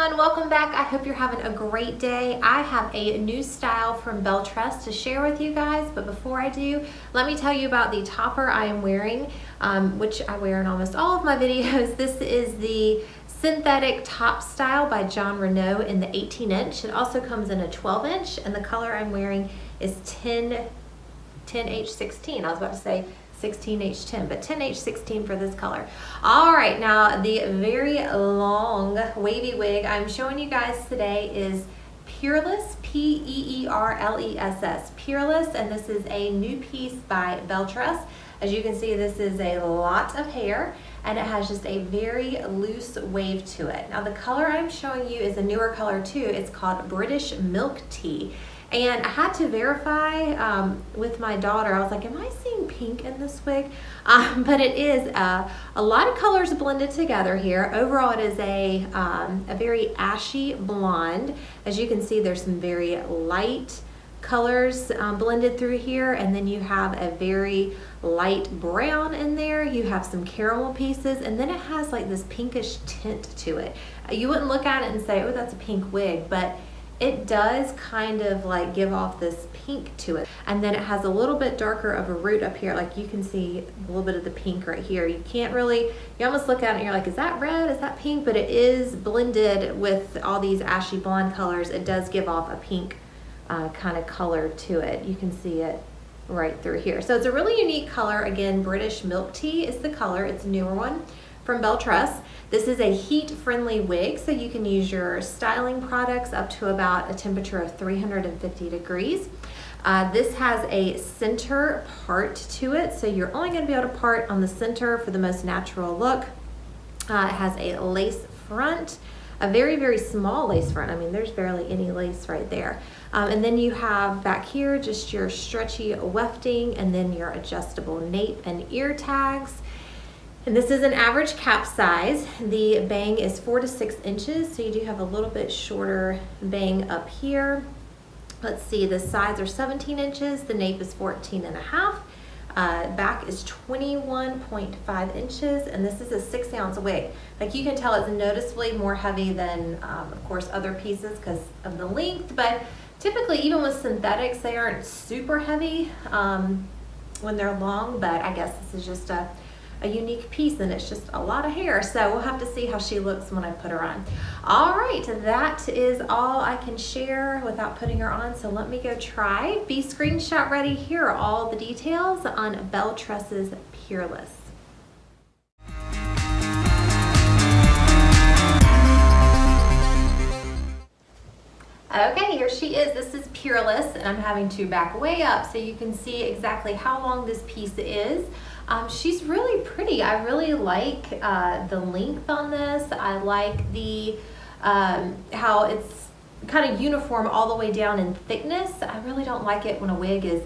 everyone, welcome back. I hope you're having a great day. I have a new style from Belle Tress to share with you guys, but before I do, let me tell you about the topper I am wearing, which I wear in almost all of my videos. This is the synthetic top style by John Renault in the 18-inch. It also comes in a 12-inch, and the color I'm wearing is 10H16. I was about to say 16H10, but 10H16 for this color. All right, now the very long wavy wig I'm showing you guys today is Peerless, P-E-E-R-L-E-S-S, Peerless, and this is a new piece by Belle Tress. As you can see, this is a lot of hair, and it has just a very loose wave to it. Now the color I'm showing you is a newer color too. It's called British Milk Tea. And I had to verify with my daughter. I was like, am I seeing pink in this wig? But it is a lot of colors blended together here. Overall, it is a very ashy blonde. As you can see, there's some very light colors blended through here. And then you have a very light brown in there. You have some caramel pieces. And then it has like this pinkish tint to it. You wouldn't look at it and say, oh, that's a pink wig. But it does kind of like give off this pink to it. And then it has a little bit darker of a root up here. Like you can see a little bit of the pink right here. You can't really, you almost look at it and you're like, is that red? Is that pink? But it is blended with all these ashy blonde colors. It does give off a pink kind of color to it. You can see it right through here. So it's a really unique color. Again, British Milk Tea is the color. It's a newer one from Belle Tress. This is a heat-friendly wig, so you can use your styling products up to about a temperature of 350 degrees. This has a center part to it, so you're only going to be able to part on the center for the most natural look. It has a lace front, a very, very small lace front. I mean, there's barely any lace right there. And then you have back here just your stretchy wefting, and then your adjustable nape and ear tags. And this is an average cap size. The bang is 4 to 6 inches, so you do have a little bit shorter bang up here. Let's see, the sides are 17 inches, the nape is 14 and a half. Back is 21.5 inches, and this is a 6-ounce wig. Like you can tell it's noticeably more heavy than, of course, other pieces because of the length, but typically even with synthetics, they aren't super heavy when they're long, but I guess this is just a unique piece, and it's just a lot of hair, so we'll have to see how she looks when I put her on. All right, that is all I can share without putting her on, so let me go try. Be screenshot ready. Here are all the details on Belle Tress's Peerless. Okay, here she is. This is Peerless, and I'm having to back way up so you can see exactly how long this piece is. She's really pretty. I really like the length on this. I like the how it's kind of uniform all the way down in thickness. I really don't like it when a wig is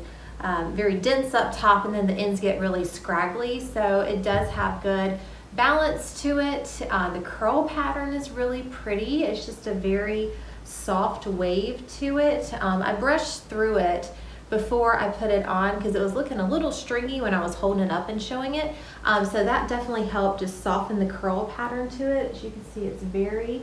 very dense up top and then the ends get really scraggly. So it does have good balance to it. The curl pattern is really pretty. It's just a very soft wave to it. I brushed through it before I put it on because it was looking a little stringy when I was holding it up and showing it. So that definitely helped just soften the curl pattern to it. As you can see, it's very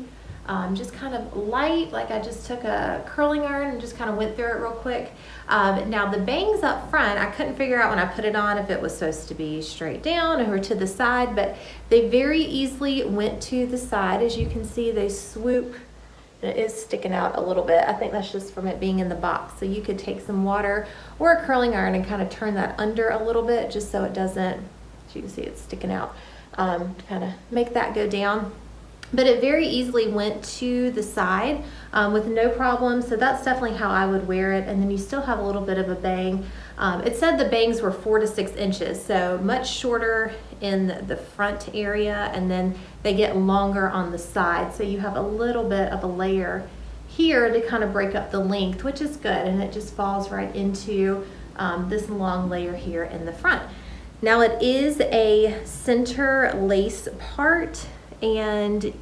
just kind of light, like I just took a curling iron and just kind of went through it real quick. Now the bangs up front, I couldn't figure out when I put it on if it was supposed to be straight down or to the side, but they very easily went to the side. As you can see, they swoop. It is sticking out a little bit. I think that's just from it being in the box. So you could take some water or a curling iron and kind of turn that under a little bit just so it doesn't, as you can see, it's sticking out, to kind of make that go down. But it very easily went to the side with no problem. So that's definitely how I would wear it. And then you still have a little bit of a bang. It said the bangs were 4 to 6 inches, so much shorter in the front area, and then they get longer on the side. So you have a little bit of a layer here to kind of break up the length, which is good, and it just falls right into this long layer here in the front. Now it is a center lace part, and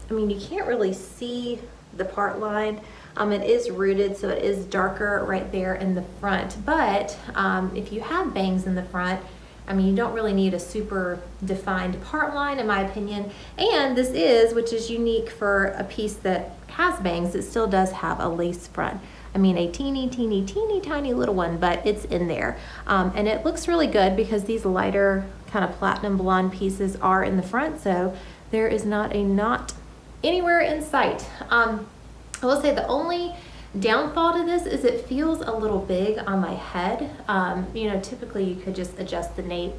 I mean, you can't really see the part line. It is rooted, so it is darker right there in the front, but if you have bangs in the front, I mean, you don't really need a super defined part line in my opinion. And this is, which is unique for a piece that has bangs, it still does have a lace front. I mean, a teeny tiny little one, but it's in there. And it looks really good because these lighter kind of platinum blonde pieces are in the front, so there is not a knot anywhere in sight. I will say the only downfall to this is it feels a little big on my head. You know, typically you could just adjust the nape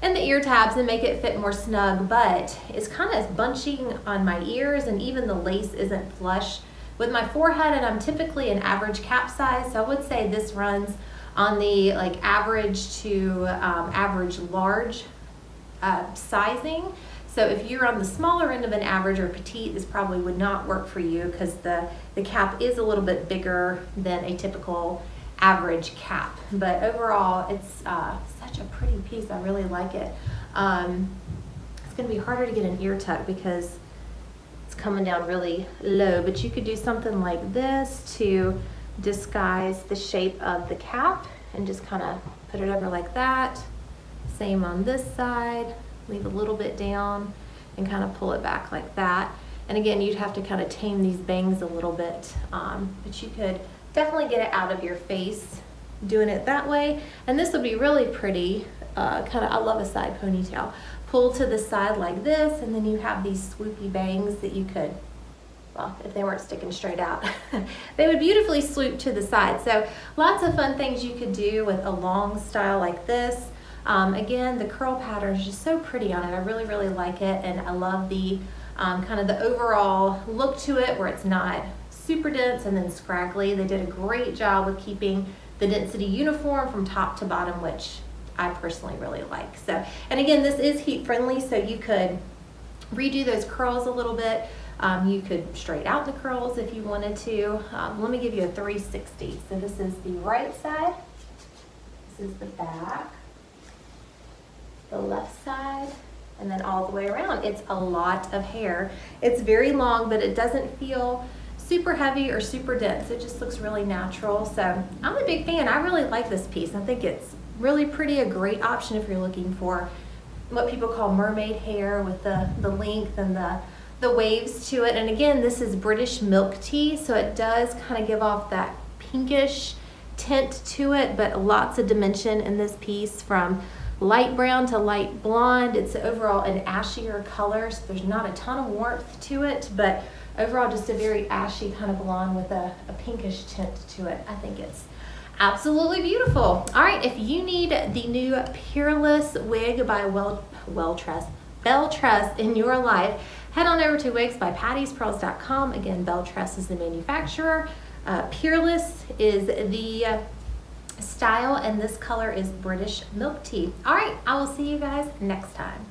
and the ear tabs and make it fit more snug, but it's kind of bunching on my ears, and even the lace isn't flush with my forehead, and I'm typically an average cap size, so I would say this runs on the like average to average large sizing. So if you're on the smaller end of an average or petite, this probably would not work for you because the cap is a little bit bigger than a typical average cap. But overall, it's such a pretty piece. I really like it. It's going to be harder to get an ear tuck because it's coming down really low, but you could do something like this to disguise the shape of the cap and just kind of put it over like that. Same on this side. Leave a little bit down and kind of pull it back like that. And again, you'd have to kind of tame these bangs a little bit, but you could definitely get it out of your face doing it that way. And this would be really pretty, I love a side ponytail. Pull to the side like this, and then you have these swoopy bangs that you could, well, if they weren't sticking straight out, they would beautifully swoop to the side. So lots of fun things you could do with a long style like this. Again, the curl pattern is just so pretty on it. I really, really like it, and I love the kind of the overall look to it where it's not super dense and then scraggly. They did a great job with keeping the density uniform from top to bottom, which I personally really like. So, and again, this is heat friendly, so you could redo those curls a little bit. You could straight out the curls if you wanted to. Let me give you a 360. So this is the right side, this is the back, the left side, and then all the way around. It's a lot of hair. It's very long, but it doesn't feel super heavy or super dense. It just looks really natural. So I'm a big fan. I really like this piece. I think it's really pretty, a great option if you're looking for what people call mermaid hair with the length and the waves to it. And again, this is British milk tea, so it does kind of give off that pinkish tint to it, but lots of dimension in this piece from light brown to light blonde. It's overall an ashier color, so there's not a ton of warmth to it, but overall just a very ashy kind of blonde with a pinkish tint to it. I think it's absolutely beautiful. All right, if you need the new Peerless wig by Belle Tress in your life, head on over to wigsbypattiespearls.com. Again, Belle Tress is the manufacturer. Peerless is the style, and this color is British milk tea. All right, I will see you guys next time.